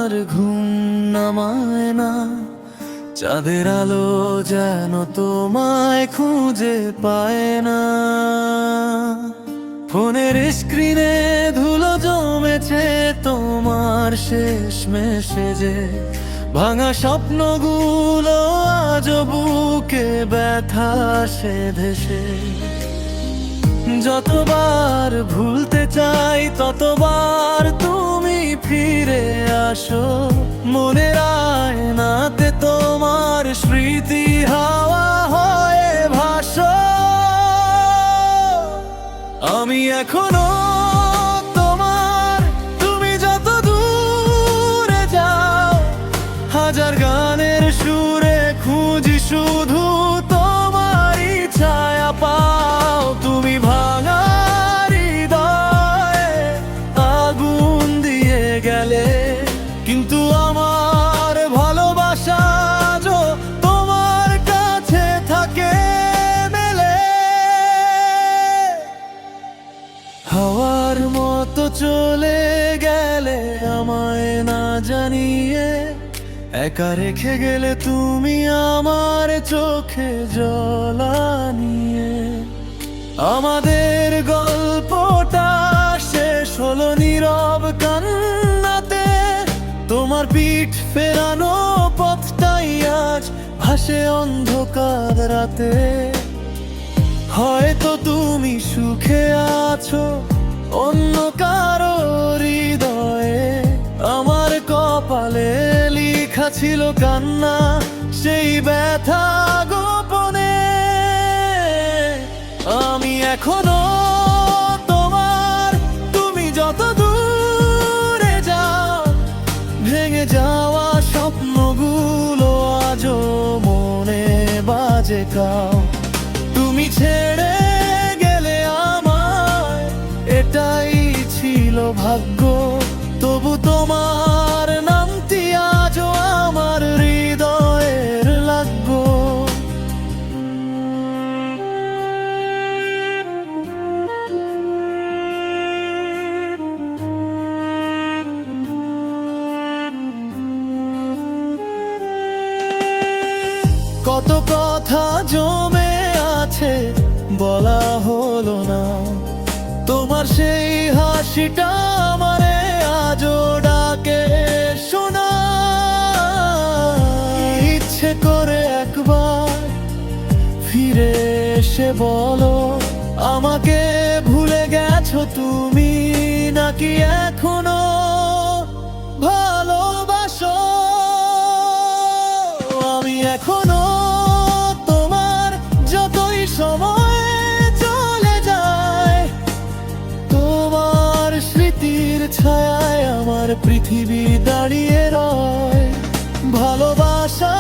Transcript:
আমার ঘুম নামায় না, চাঁদের আলো যেন তোমায় খুঁজে পায় না। ফোনের স্ক্রিনে ধুলো জমেছে তোমার শেষ মেসেজে, ভাঙা স্বপ্নগুলো আজ বুকে ব্যথা সেধেছে। যতবার ভুলতে চাই ততবার তুমি ফিরে আসো, মনের আয়নাতে তোমার স্মৃতি হাওয়া হয়ে ভাসো। আমি এখনো তোমার, তুমি যত দূরে যাও, হাজার গানের সুরে খুঁজি শুধু তোমারই ছায়া পাও। তুমি ভাঙা হৃদয়ে আগুন দিয়ে গেলে, কিন্তু আমার ভালোবাসা আজও তোমার কাছে থাকে মেলে। হাওয়ার মতো চলে গেলে আমায় না জানিয়ে, একা রেখে গেলে তুমি আমার চোখে জল আনিয়ে। আমাদের গল্পটা শেষ হলো নীরব কান্নাতে, তোমার পিঠ ফেরানো পথটাই আজ ভাসে অন্ধকার রাতে। হয়তো তুমি সুখে আছো অন্য কারো হৃদয়ে, আমার কপালে লেখা ছিল কান্না সেই ব্যথা গোপনে। আমি এখনো তোমার, তুমি যত দূরে যাও, ভেঙে যাওয়া স্বপ্নগুলো আজও মনে বাজে কাও। তুমি ছেড়ে গেলে আমায়, এটাই ছিল ভাগ্য, তবু তোমার নামটি আজও আমার হৃদয়ের লাগো। কত কথা জমে আছে বলা হলো না, তোমার সেই হাসিটা আমারে আজও ডাকে শোনা। ইচ্ছে করে একবার ফিরে এসে বলো, আমাকে ভুলে গেছো তুমি নাকি এখনো ভালোবাসো। আমি এখনো তোমার, যতই সময় চলে যায়, তোমার স্মৃতির ছায়ায় আমার পৃথিবী দাঁড়িয়ে রয়। ভালোবাসা